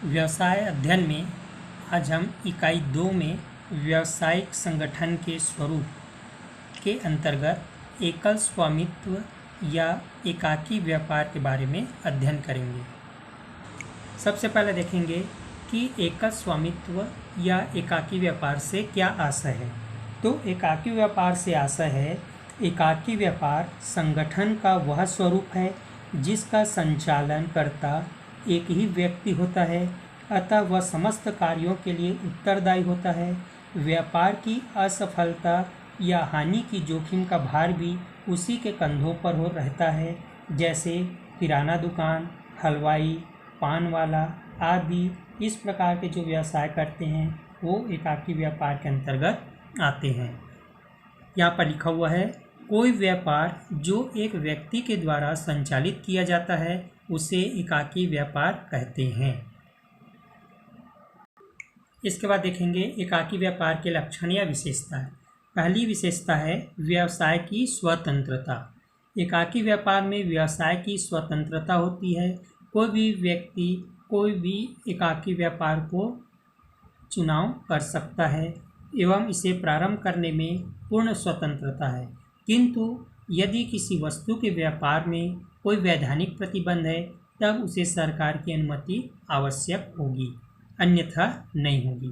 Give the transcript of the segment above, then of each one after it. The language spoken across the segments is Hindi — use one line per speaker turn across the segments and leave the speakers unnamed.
व्यवसाय अध्ययन में आज हम इकाई 2 में व्यावसायिक संगठन के स्वरूप के अंतर्गत एकल स्वामित्व या एकाकी व्यापार के बारे में अध्ययन करेंगे। सबसे पहले देखेंगे कि एकल स्वामित्व या एकाकी व्यापार से क्या आशय है। तो एकाकी व्यापार से आशय है, एकाकी व्यापार संगठन का वह स्वरूप है जिसका संचालन करता एक ही व्यक्ति होता है, अतः वह समस्त कार्यों के लिए उत्तरदायी होता है। व्यापार की असफलता या हानि की जोखिम का भार भी उसी के कंधों पर हो रहता है, जैसे किराना दुकान, हलवाई, पान वाला आदि इस प्रकार के जो व्यवसाय करते हैं वो एकाकी व्यापार के अंतर्गत आते हैं। यहाँ पर लिखा हुआ है, कोई व्यापार जो एक व्यक्ति के द्वारा संचालित किया जाता है उसे एकाकी व्यापार कहते हैं। इसके बाद देखेंगे एकाकी व्यापार के लक्षण या विशेषताएं। पहली विशेषता है व्यवसाय की स्वतंत्रता। एकाकी व्यापार में व्यवसाय की स्वतंत्रता होती है। कोई भी व्यक्ति कोई भी एकाकी व्यापार को चुनाव कर सकता है एवं इसे प्रारंभ करने में पूर्ण स्वतंत्रता है, किंतु यदि किसी वस्तु के व्यापार में कोई वैधानिक प्रतिबंध है तब उसे सरकार की अनुमति आवश्यक होगी, अन्यथा नहीं होगी।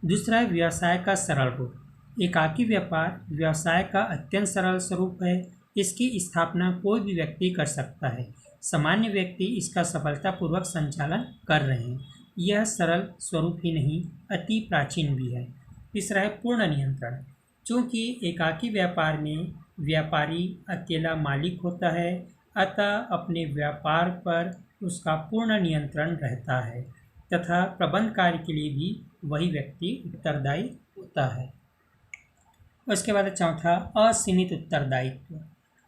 दूसरा है व्यवसाय का सरल रूप। एकाकी व्यापार व्यवसाय का अत्यंत सरल स्वरूप है। इसकी स्थापना कोई भी व्यक्ति कर सकता है। सामान्य व्यक्ति इसका सफलतापूर्वक संचालन कर रहे हैं। यह सरल स्वरूप ही नहीं, अति प्राचीन भी है। तीसरा है पूर्ण नियंत्रण। चूँकि एकाकी व्यापार में व्यापारी अकेला मालिक होता है, अतः अपने व्यापार पर उसका पूर्ण नियंत्रण रहता है तथा प्रबंध कार्य के लिए भी वही व्यक्ति उत्तरदायी होता है। उसके बाद चौथा असीमित उत्तरदायित्व।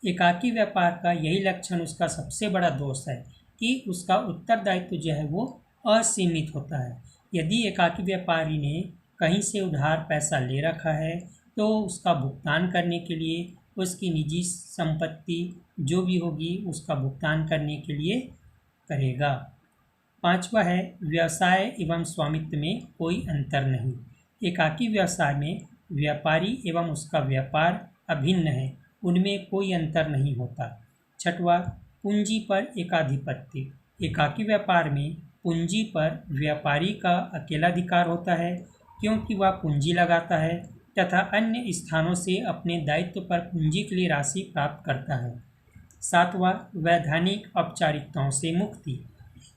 एकाकी व्यापार का यही लक्षण उसका सबसे बड़ा दोष है कि उसका उत्तरदायित्व जो है वो असीमित होता है। यदि एकाकी व्यापारी ने कहीं से उधार पैसा ले रखा है तो उसका भुगतान करने के लिए उसकी निजी संपत्ति जो भी होगी उसका भुगतान करने के लिए करेगा। पांचवा है व्यवसाय एवं स्वामित्व में कोई अंतर नहीं। एकाकी व्यवसाय में व्यापारी एवं उसका व्यापार अभिन्न है, उनमें कोई अंतर नहीं होता। छठवा पूंजी पर एकाधिपत्य। एकाकी व्यापार में पूंजी पर व्यापारी का अकेला अधिकार होता है, क्योंकि वह पूंजी लगाता है तथा अन्य स्थानों से अपने दायित्व पर पूंजी के लिए राशि प्राप्त करता है। सातवां वैधानिक औपचारिकताओं से मुक्ति।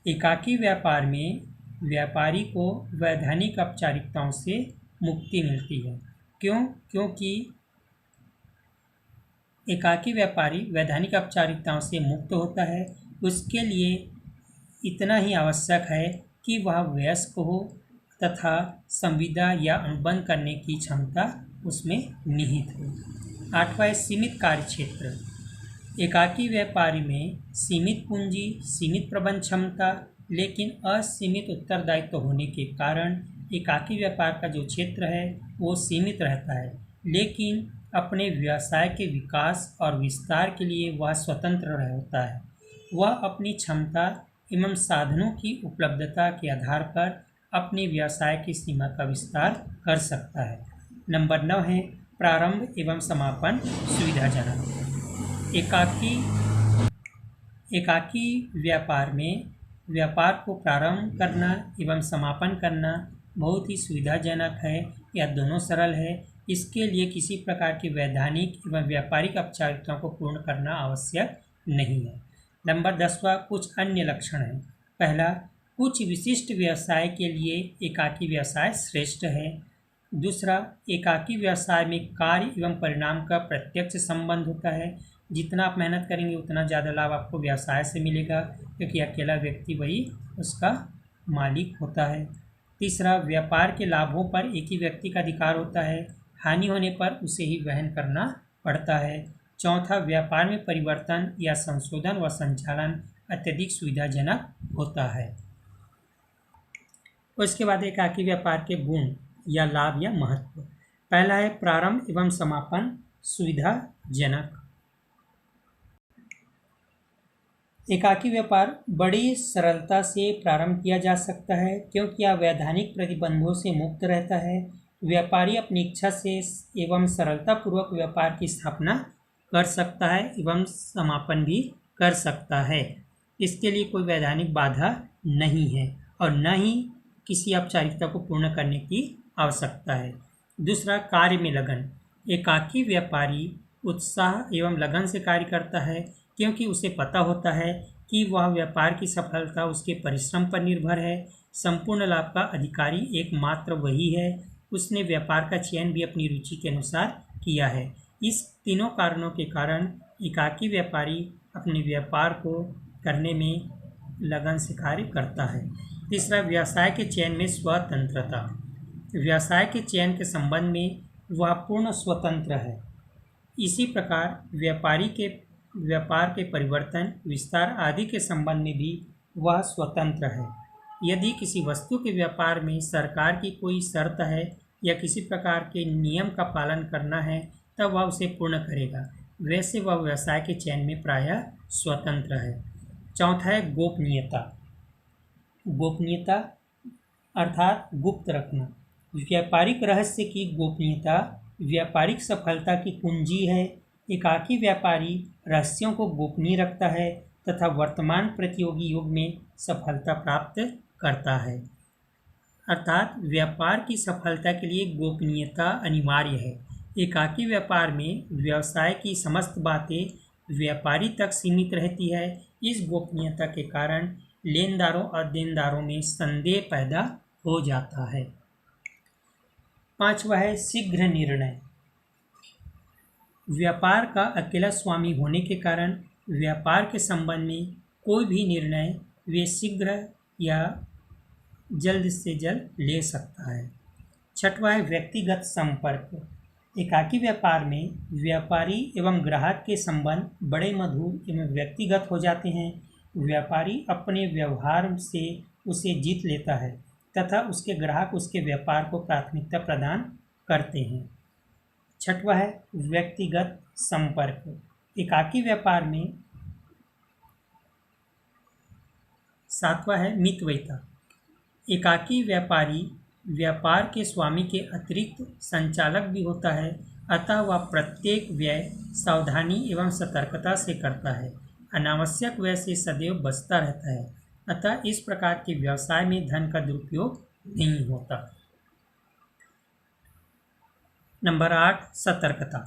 एकाकी व्यापार में व्यापारी को वैधानिक औपचारिकताओं से मुक्ति मिलती है। क्योंकि एकाकी व्यापारी वैधानिक औपचारिकताओं से मुक्त होता है, उसके लिए इतना ही आवश्यक है कि वह वयस्क हो तथा संविदा या अनुबंध करने की क्षमता उसमें निहित हो। आठवां सीमित कार्य क्षेत्र। एकाकी व्यापारी में सीमित पूंजी, सीमित प्रबंध क्षमता, लेकिन असीमित उत्तरदायित्व होने के कारण एकाकी व्यापार का जो क्षेत्र है वो सीमित रहता है, लेकिन अपने व्यवसाय के विकास और विस्तार के लिए वह स्वतंत्र होता है। वह अपनी क्षमता एवं साधनों की उपलब्धता के आधार पर अपने व्यवसाय की सीमा का विस्तार कर सकता है। नंबर 9 है प्रारंभ एवं समापन सुविधाजनक। एकाकी व्यापार में व्यापार को प्रारंभ करना एवं समापन करना बहुत ही सुविधाजनक है या दोनों सरल है। इसके लिए किसी प्रकार की वैधानिक एवं व्यापारिक औपचारिकताओं को पूर्ण करना आवश्यक नहीं है। नंबर 10वां कुछ अन्य लक्षण है। पहला, कुछ विशिष्ट व्यवसाय के लिए एकाकी व्यवसाय श्रेष्ठ है। दूसरा, एकाकी व्यवसाय में कार्य एवं परिणाम का प्रत्यक्ष संबंध होता है। जितना आप मेहनत करेंगे उतना ज़्यादा लाभ आपको व्यवसाय से मिलेगा, क्योंकि अकेला व्यक्ति वही उसका मालिक होता है। तीसरा, व्यापार के लाभों पर एक ही व्यक्ति का अधिकार होता है, हानि होने पर उसे ही वहन करना पड़ता है। चौथा, व्यापार में परिवर्तन या संशोधन व संचालन अत्यधिक सुविधाजनक होता है। उसके बाद एकाकी व्यापार के गुण या लाभ या महत्व। पहला है प्रारंभ एवं समापन सुविधाजनक। एकाकी व्यापार बड़ी सरलता से प्रारंभ किया जा सकता है क्योंकि यह वैधानिक प्रतिबंधों से मुक्त रहता है। व्यापारी अपनी इच्छा से एवं सरलतापूर्वक व्यापार की स्थापना कर सकता है एवं समापन भी कर सकता है। इसके लिए कोई वैधानिक बाधा नहीं है और न ही किसी औपचारिकता को पूर्ण करने की आवश्यकता है। दूसरा, कार्य में लगन। एकाकी व्यापारी उत्साह एवं लगन से कार्य करता है क्योंकि उसे पता होता है कि वह व्यापार की सफलता उसके परिश्रम पर निर्भर है। संपूर्ण लाभ का अधिकारी एकमात्र वही है। उसने व्यापार का चयन भी अपनी रुचि के अनुसार किया है। इस तीनों कारणों के कारण एकाकी व्यापारी अपने व्यापार को करने में लगन से कार्य करता है। तीसरा, व्यवसाय के चयन में स्वतंत्रता। व्यवसाय के चयन के संबंध में वह पूर्ण स्वतंत्र है। इसी प्रकार व्यापारी के व्यापार के परिवर्तन, विस्तार आदि के संबंध में भी वह स्वतंत्र है। यदि किसी वस्तु के व्यापार में सरकार की कोई शर्त है या किसी प्रकार के नियम का पालन करना है तब वह उसे पूर्ण करेगा। वैसे वह व्यवसाय के चयन में प्रायः स्वतंत्र है। चौथा है गोपनीयता। गोपनीयता अर्थात गुप्त रखना। व्यापारिक रहस्य की गोपनीयता व्यापारिक सफलता की कुंजी है। एकाकी व्यापारी रहस्यों को गोपनीय रखता है तथा वर्तमान प्रतियोगी युग में सफलता प्राप्त करता है। अर्थात व्यापार की सफलता के लिए गोपनीयता अनिवार्य है। एकाकी व्यापार में व्यवसाय की समस्त बातें व्यापारी तक सीमित रहती है। इस गोपनीयता के कारण लेनदारों और देनदारों में संदेह पैदा हो जाता है। पांचवा है शीघ्र निर्णय। व्यापार का अकेला स्वामी होने के कारण व्यापार के संबंध में कोई भी निर्णय वे शीघ्र या जल्द से जल्द ले सकता है। छठवां है व्यक्तिगत संपर्क। एकाकी व्यापार में व्यापारी एवं ग्राहक के संबंध बड़े मधुर एवं व्यक्तिगत हो जाते हैं। व्यापारी अपने व्यवहार से उसे जीत लेता है तथा उसके ग्राहक उसके व्यापार को प्राथमिकता प्रदान करते हैं। छठवां है व्यक्तिगत संपर्क। एकाकी व्यापार में सातवां है मितव्ययिता। एकाकी व्यापारी व्यापार के स्वामी के अतिरिक्त संचालक भी होता है, अतः वह प्रत्येक व्यय सावधानी एवं सतर्कता से करता है। अनावश्यक व्यय से सदैव बचता रहता है, अतः इस प्रकार के व्यवसाय में धन का दुरुपयोग नहीं होता। नंबर 8, सतर्कता।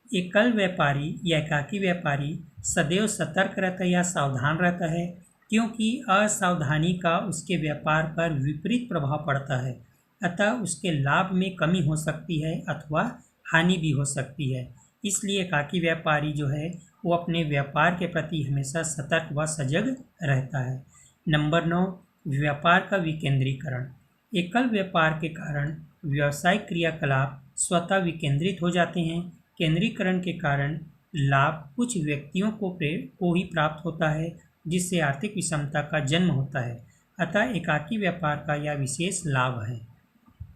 एकल व्यापारी या एकाकी व्यापारी सदैव सतर्क रहता है या सावधान रहता है क्योंकि असावधानी का उसके व्यापार पर विपरीत प्रभाव पड़ता है, अतः उसके लाभ में कमी हो सकती है अथवा हानि भी हो सकती है। इसलिए एकाकी व्यापारी जो है वो अपने व्यापार के प्रति हमेशा सतर्क व सजग रहता है। नंबर 9, व्यापार का विकेंद्रीकरण। एकल व्यापार के कारण व्यावसायिक क्रियाकलाप स्वतः विकेंद्रित हो जाते हैं। केंद्रीकरण के कारण लाभ कुछ व्यक्तियों को ही प्राप्त होता है, जिससे आर्थिक विषमता का जन्म होता है, अतः एकाकी व्यापार का यह विशेष लाभ है।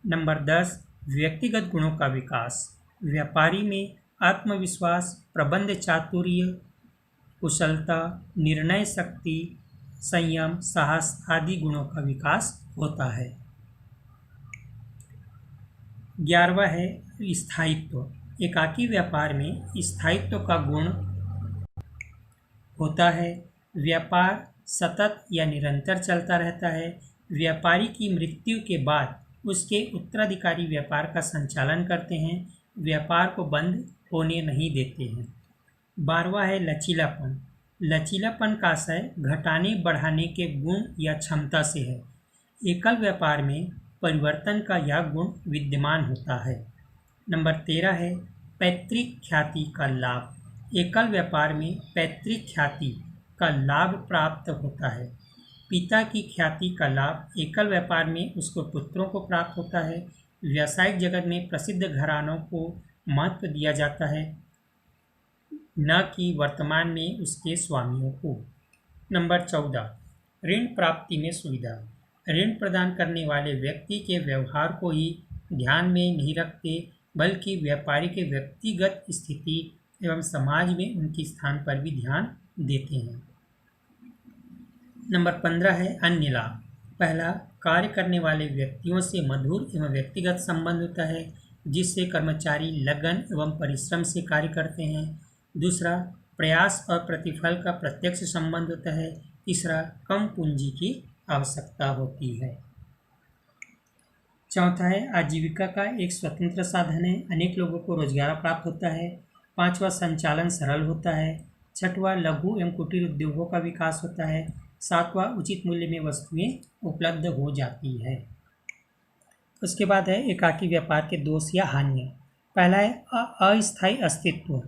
नंबर 10, व्यक्तिगत गुणों का विकास। व्यापारी में आत्मविश्वास, प्रबंध चातुर्य, कुशलता, निर्णय शक्ति, संयम, साहस आदि गुणों का विकास होता है। 11वां है स्थायित्व। एकाकी व्यापार में स्थायित्व का गुण होता है। व्यापार सतत या निरंतर चलता रहता है। व्यापारी की मृत्यु के बाद उसके उत्तराधिकारी व्यापार का संचालन करते हैं, व्यापार को बंद होने नहीं देते हैं। 12वां है लचीलापन। लचीलापन का आशय घटाने बढ़ाने के गुण या क्षमता से है। एकल व्यापार में परिवर्तन का यह गुण विद्यमान होता है। नंबर 13 है पैतृक ख्याति का लाभ। एकल व्यापार में पैतृक ख्याति का लाभ प्राप्त होता है। पिता की ख्याति का लाभ एकल व्यापार में उसके पुत्रों को प्राप्त होता है। व्यावसायिक जगत में प्रसिद्ध घरानों को महत्व दिया जाता है, न कि वर्तमान में उसके स्वामियों को। नंबर 14, ऋण प्राप्ति में सुविधा। ऋण प्रदान करने वाले व्यक्ति के व्यवहार को ही ध्यान में नहीं रखते, बल्कि व्यापारी के व्यक्तिगत स्थिति एवं समाज में उनके स्थान पर भी ध्यान देते हैं। नंबर 15 है अन्य लाभ। पहला, कार्य करने वाले व्यक्तियों से मधुर एवं व्यक्तिगत संबंध होता है, जिससे कर्मचारी लगन एवं परिश्रम से कार्य करते हैं। दूसरा, प्रयास और प्रतिफल का प्रत्यक्ष संबंध होता है। तीसरा, कम पूंजी की आवश्यकता होती है। चौथा है आजीविका का एक स्वतंत्र साधन है, अनेक लोगों को रोजगार प्राप्त होता है। पांचवा, संचालन सरल होता है। छठवां, लघु एवं कुटीर उद्योगों का विकास होता है। सातवां, उचित मूल्य में वस्तुएं उपलब्ध हो जाती है। उसके बाद है एकाकी व्यापार के दोष या हानियाँ। पहला है अस्थायी अस्तित्व।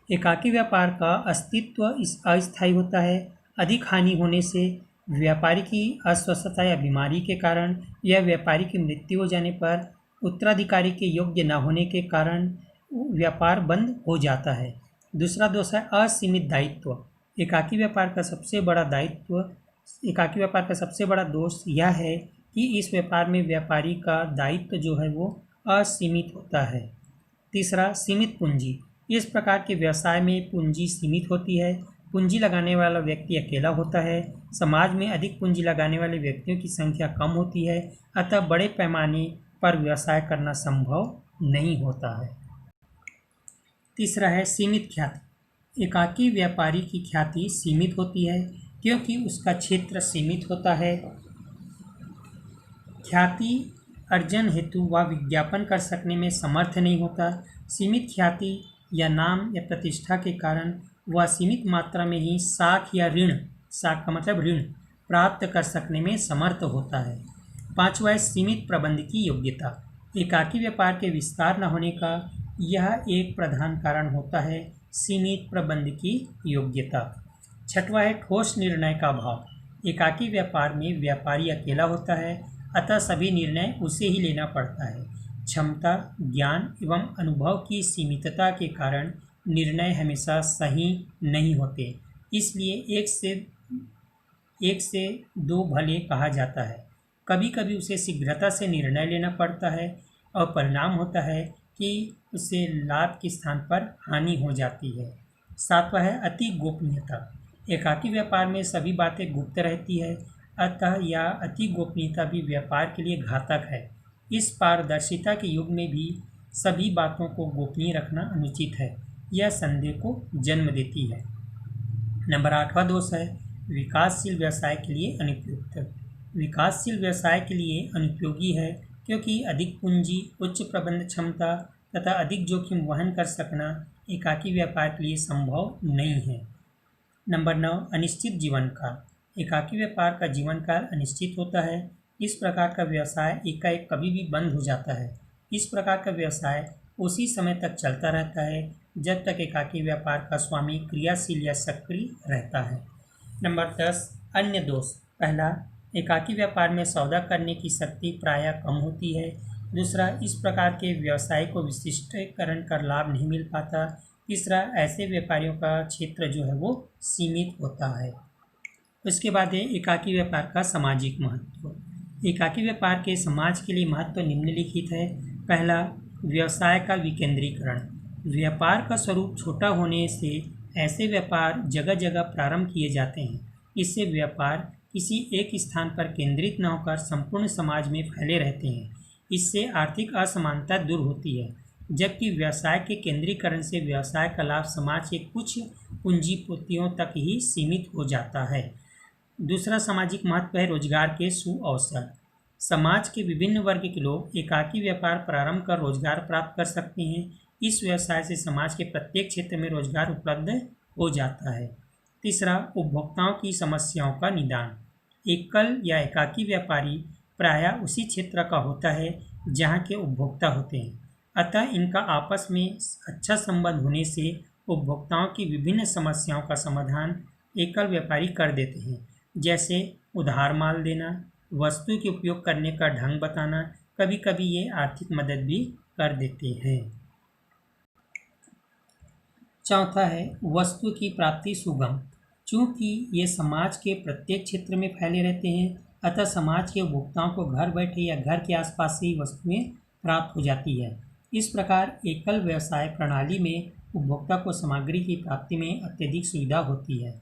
एकाकी व्यापार का अस्तित्व अस्थायी होता है। अधिक हानि होने से व्यापारी की अस्वस्थता या बीमारी के कारण या व्यापारी की मृत्यु हो जाने पर उत्तराधिकारी के योग्य न होने के कारण व्यापार बंद हो जाता है। दूसरा दोष है असीमित दायित्व। एकाकी व्यापार का सबसे बड़ा दोष यह है कि इस व्यापार में व्यापारी का दायित्व जो है वो असीमित होता है। तीसरा, सीमित पूंजी। इस प्रकार के व्यवसाय में पूंजी सीमित होती है। पूंजी लगाने वाला व्यक्ति अकेला होता है। समाज में अधिक पूंजी लगाने वाले व्यक्तियों की संख्या कम होती है, अतः बड़े पैमाने पर व्यवसाय करना संभव नहीं होता है। तीसरा है सीमित ख्याति। एकाकी व्यापारी की ख्याति सीमित होती है क्योंकि उसका क्षेत्र सीमित होता है। ख्याति अर्जन हेतु वह विज्ञापन कर सकने में समर्थ नहीं होता। सीमित ख्याति या नाम या प्रतिष्ठा के कारण वह सीमित मात्रा में ही साख या ऋण, साख का मतलब ऋण, प्राप्त कर सकने में समर्थ होता है। पांचवा है सीमित प्रबंध की योग्यता। एकाकी व्यापार के विस्तार न होने का यह एक प्रधान कारण होता है, सीमित प्रबंध की योग्यता। छठवा है ठोस निर्णय का अभाव। एकाकी व्यापार में व्यापारी अकेला होता है, अतः सभी निर्णय उसे ही लेना पड़ता है। क्षमता, ज्ञान एवं अनुभव की सीमितता के कारण निर्णय हमेशा सही नहीं होते, इसलिए एक से दो भले कहा जाता है। कभी कभी उसे शीघ्रता से निर्णय लेना पड़ता है और परिणाम होता है कि उसे लाभ के स्थान पर हानि हो जाती है। सातवां है अति गोपनीयता। एकाकी व्यापार में सभी बातें गुप्त रहती है, अतः यह अति गोपनीयता भी व्यापार के लिए घातक है। इस पारदर्शिता के युग में भी सभी बातों को गोपनीय रखना अनुचित है, यह संदेह को जन्म देती है। नंबर 8वां दोष है विकासशील व्यवसाय के लिए अनुपयुक्त। विकासशील व्यवसाय के लिए अनुपयोगी है क्योंकि अधिक पूंजी, उच्च प्रबंध क्षमता तथा अधिक जोखिम वहन कर सकना एकाकी व्यापार के लिए संभव नहीं है। नंबर 9, अनिश्चित जीवन काल। एकाकी व्यापार का जीवन काल अनिश्चित होता है। इस प्रकार का व्यवसाय एकाएक कभी भी बंद हो जाता है। इस प्रकार का व्यवसाय उसी समय तक चलता रहता है जब तक एकाकी व्यापार का स्वामी क्रियाशील या सक्रिय रहता है। नंबर 10, अन्य दोष। पहला, एकाकी व्यापार में सौदा करने की शक्ति प्रायः कम होती है। दूसरा, इस प्रकार के व्यवसाय को विशिष्टीकरण कर लाभ नहीं मिल पाता। तीसरा, ऐसे व्यापारियों का क्षेत्र जो है वो सीमित होता है। उसके बाद है एकाकी व्यापार का सामाजिक महत्व। एकाकी व्यापार के समाज के लिए महत्व निम्नलिखित है। पहला, व्यवसाय का विकेंद्रीकरण। व्यापार का स्वरूप छोटा होने से ऐसे व्यापार जगह जगह प्रारंभ किए जाते हैं। इससे व्यापार किसी एक स्थान पर केंद्रित न होकर संपूर्ण समाज में फैले रहते हैं। इससे आर्थिक असमानता दूर होती है, जबकि व्यवसाय के केंद्रीकरण से व्यवसाय का लाभ समाज के कुछ पूंजीपतियों तक ही सीमित हो जाता है। दूसरा सामाजिक महत्व है रोजगार के सुअवसर। समाज के विभिन्न वर्ग के लोग एकाकी व्यापार प्रारंभ कर रोजगार प्राप्त कर सकते हैं। इस व्यवसाय से समाज के प्रत्येक क्षेत्र में रोजगार उपलब्ध हो जाता है। तीसरा, उपभोक्ताओं की समस्याओं का निदान। एकल या एकाकी व्यापारी प्रायः उसी क्षेत्र का होता है जहाँ के उपभोक्ता होते हैं, अतः इनका आपस में अच्छा संबंध होने से उपभोक्ताओं की विभिन्न समस्याओं का समाधान एकल व्यापारी कर देते हैं, जैसे उधार माल देना, वस्तु के उपयोग करने का ढंग बताना। कभी कभी ये आर्थिक मदद भी कर देते हैं। चौथा है वस्तु की प्राप्ति सुगम। चूँकि ये समाज के प्रत्येक क्षेत्र में फैले रहते हैं, अतः समाज के उपभोक्ताओं को घर बैठे या घर के आसपास से ही वस्तुएं प्राप्त हो जाती है। इस प्रकार एकल व्यवसाय प्रणाली में उपभोक्ता को सामग्री की प्राप्ति में अत्यधिक सुविधा होती है।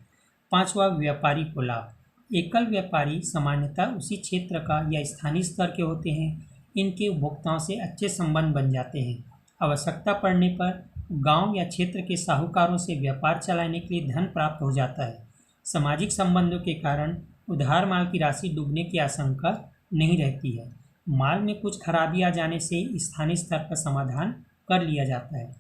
पांचवा, व्यापारी को लाभ। एकल व्यापारी सामान्यतः उसी क्षेत्र का या स्थानीय स्तर के होते हैं। इनके उपभोक्ताओं से अच्छे संबंध बन जाते हैं। आवश्यकता पड़ने पर गांव या क्षेत्र के साहूकारों से व्यापार चलाने के लिए धन प्राप्त हो जाता है। सामाजिक संबंधों के कारण उधार माल की राशि डूबने की आशंका नहीं रहती है। माल में कुछ खराबी आ जाने से स्थानीय स्तर पर समाधान कर लिया जाता है।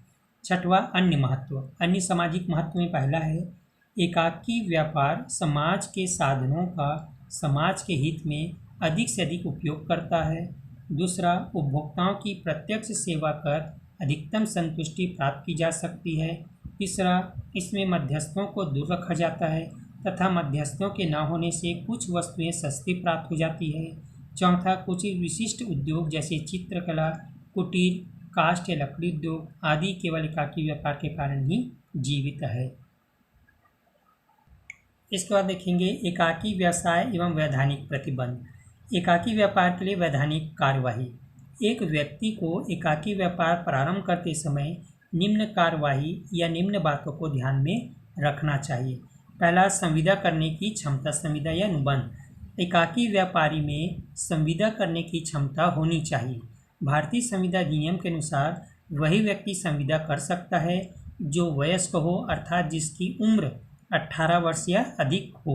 छठवां, अन्य महत्व। अन्य सामाजिक महत्व में पहला है एकाकी व्यापार समाज के साधनों का समाज के हित में अधिक से अधिक उपयोग करता है। दूसरा, उपभोक्ताओं की प्रत्यक्ष सेवा कर अधिकतम संतुष्टि प्राप्त की जा सकती है। तीसरा, इसमें मध्यस्थों को दूर रखा जाता है तथा मध्यस्थों के न होने से कुछ वस्तुएं सस्ती प्राप्त हो जाती है। चौथा, कुछ विशिष्ट उद्योग जैसे चित्रकला, कुटीर, काष्ठ या लकड़ी उद्योग आदि केवल एकाकी व्यापार के कारण ही जीवित है। इसके बाद देखेंगे एकाकी व्यवसाय एवं वैधानिक प्रतिबंध। एकाकी व्यापार के लिए वैधानिक कार्यवाही। एक व्यक्ति को एकाकी व्यापार प्रारंभ करते समय निम्न कार्यवाही या निम्न बातों को ध्यान में रखना चाहिए। पहला, संविदा करने की क्षमता। संविदा या अनुबंध। एकाकी व्यापारी में संविदा करने की क्षमता होनी चाहिए। भारतीय संविदा अधिनियम के अनुसार वही व्यक्ति संविदा कर सकता है जो वयस्क हो, अर्थात जिसकी उम्र 18 वर्ष या अधिक हो।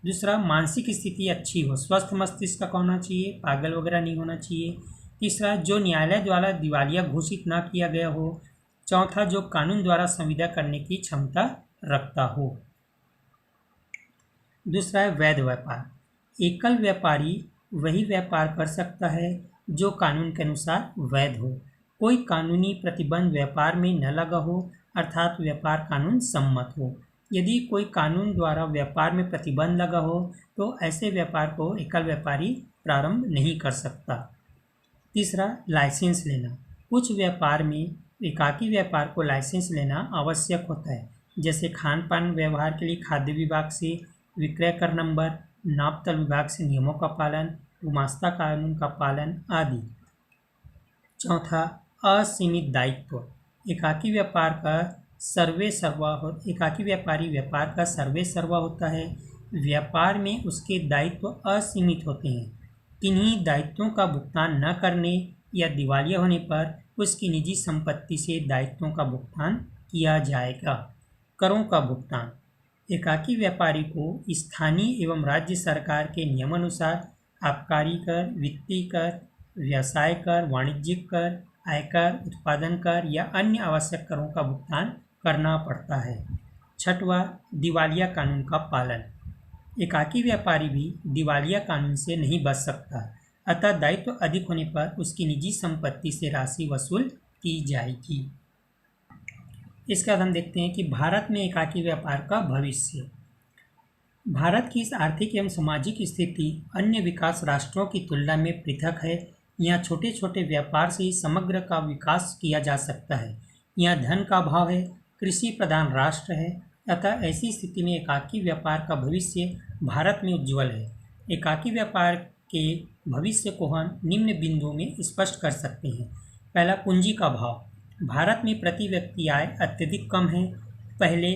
दूसरा, मानसिक स्थिति अच्छी हो, स्वस्थ मस्तिष्क का होना चाहिए, पागल वगैरह नहीं होना चाहिए। तीसरा, जो न्यायालय द्वारा दिवालिया घोषित न किया गया हो। चौथा, जो कानून द्वारा संविदा करने की क्षमता रखता हो। दूसरा है वैध व्यापार। एकल व्यापारी वही व्यापार कर सकता है जो कानून के अनुसार वैध हो। कोई कानूनी प्रतिबंध व्यापार में न लगा हो, अर्थात व्यापार कानून सम्मत हो। यदि कोई कानून द्वारा व्यापार में प्रतिबंध लगा हो तो ऐसे व्यापार को एकल व्यापारी प्रारंभ नहीं कर सकता। तीसरा, लाइसेंस लेना। कुछ व्यापार में एकाकी व्यापार को लाइसेंस लेना आवश्यक होता है, जैसे खान पान व्यवहार के लिए खाद्य विभाग से विक्रय कर नंबर, नापतल विभाग से नियमों का पालन, गुमास्ता कानून का पालन आदि। चौथा, असीमित दायित्व। एकाकी व्यापारी व्यापार का सर्वे सर्वा होता है। व्यापार में उसके दायित्व असीमित होते हैं। किन्हीं दायित्वों का भुगतान न करने या दिवालिया होने पर उसकी निजी संपत्ति से दायित्वों का भुगतान किया जाएगा। करों का भुगतान। एकाकी व्यापारी को स्थानीय एवं राज्य सरकार के नियमानुसार आबकारी कर, वित्तीय कर, व्यवसाय कर, वाणिज्यिक कर, आयकर, उत्पादन कर या अन्य आवश्यक करों का भुगतान करना पड़ता है। छठवां, दिवालिया कानून का पालन। एकाकी व्यापारी भी दिवालिया कानून से नहीं बच सकता, अतः दायित्व अधिक होने पर उसकी निजी संपत्ति से राशि वसूल की जाएगी। इसके बाद हम देखते हैं कि भारत में एकाकी व्यापार का भविष्य। भारत की इस आर्थिक एवं सामाजिक स्थिति अन्य विकास राष्ट्रों की तुलना में पृथक है। यहाँ छोटे छोटे व्यापार से ही समग्र का विकास किया जा सकता है। यहाँ धन का अभाव है, कृषि प्रधान राष्ट्र है, अतः ऐसी स्थिति में एकाकी व्यापार का भविष्य भारत में उज्ज्वल है। एकाकी व्यापार के भविष्य को हम निम्न बिंदुओं में स्पष्ट कर सकते हैं। पहला, पूंजी का अभाव। भारत में प्रति व्यक्ति आय अत्यधिक कम है। पहले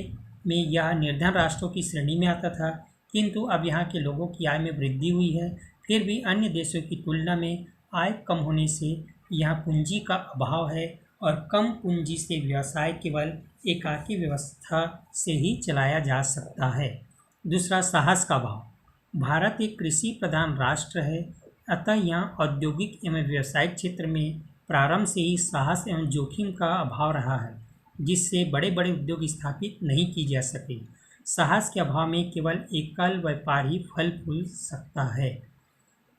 में यह निर्धन राष्ट्रों की श्रेणी में आता था, किंतु अब यहाँ के लोगों की आय में वृद्धि हुई है। फिर भी अन्य देशों की तुलना में आय कम होने से यहाँ पूंजी का अभाव है और कम पूंजी से व्यवसाय केवल एकाकी व्यवस्था से ही चलाया जा सकता है। दूसरा, साहस का अभाव। भारत एक कृषि प्रधान राष्ट्र है, अतः यहाँ औद्योगिक एवं व्यावसायिक क्षेत्र में प्रारंभ से ही साहस एवं जोखिम का अभाव रहा है, जिससे बड़े बड़े उद्योग स्थापित नहीं की जा सके। साहस के अभाव में केवल एकल व्यापार ही फल फूल सकता है।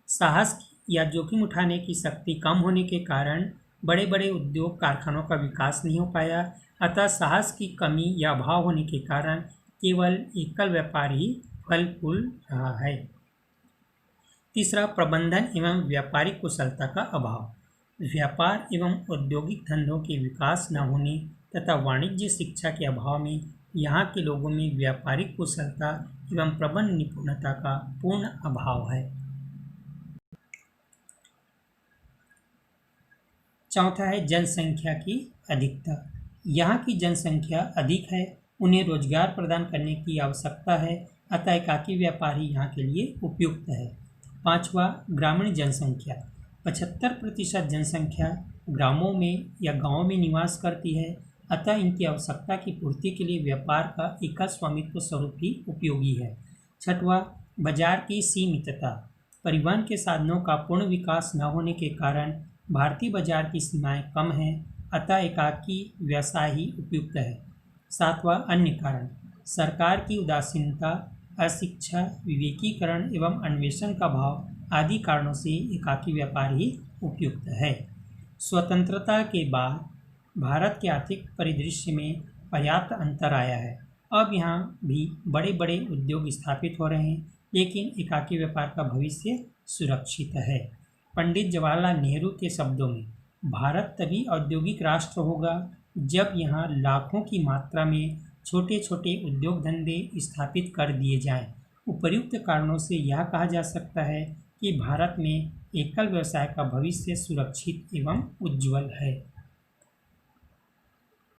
साहस या जोखिम उठाने की शक्ति कम होने के कारण बड़े बड़े उद्योग कारखानों का विकास नहीं हो पाया, अतः साहस की कमी या अभाव होने के कारण केवल एकल व्यापार ही फल फूल रहा है। तीसरा, प्रबंधन एवं व्यापारिक कुशलता का अभाव। व्यापार एवं औद्योगिक धंधों के विकास न होने तथा वाणिज्य शिक्षा के अभाव में यहाँ के लोगों में व्यापारिक कुशलता एवं प्रबंध निपुणता का पूर्ण अभाव है। चौथा है जनसंख्या की अधिकता। यहाँ की जनसंख्या अधिक है, उन्हें रोजगार प्रदान करने की आवश्यकता है, अतः एकाकी व्यापार ही यहाँ के लिए उपयुक्त है। पांचवा, ग्रामीण जनसंख्या। 75% जनसंख्या ग्रामों में या गांवों में निवास करती है, अतः इनकी आवश्यकता की पूर्ति के लिए व्यापार का एकल स्वामित्व स्वरूप ही उपयोगी है। छठवां, बाजार की सीमितता। परिवहन के साधनों का पूर्ण विकास न होने के कारण भारतीय बाजार की सीमाएं कम हैं, अतः एकाकी व्यवसाय ही उपयुक्त है। सातवां, अन्य कारण। सरकार की उदासीनता, अशिक्षा, विवेकीकरण एवं अन्वेषण का भाव आदि कारणों से एकाकी व्यापार ही उपयुक्त है। स्वतंत्रता के बाद भारत के आर्थिक परिदृश्य में पर्याप्त अंतर आया है। अब यहाँ भी बड़े बड़े उद्योग स्थापित हो रहे हैं, लेकिन एकाकी व्यापार का भविष्य सुरक्षित है। पंडित जवाहरलाल नेहरू के शब्दों में, भारत तभी औद्योगिक राष्ट्र होगा जब यहाँ लाखों की मात्रा में छोटे छोटे उद्योग धंधे स्थापित कर दिए जाएं। उपर्युक्त कारणों से यह कहा जा सकता है कि भारत में एकल व्यवसाय का भविष्य सुरक्षित एवं उज्ज्वल है।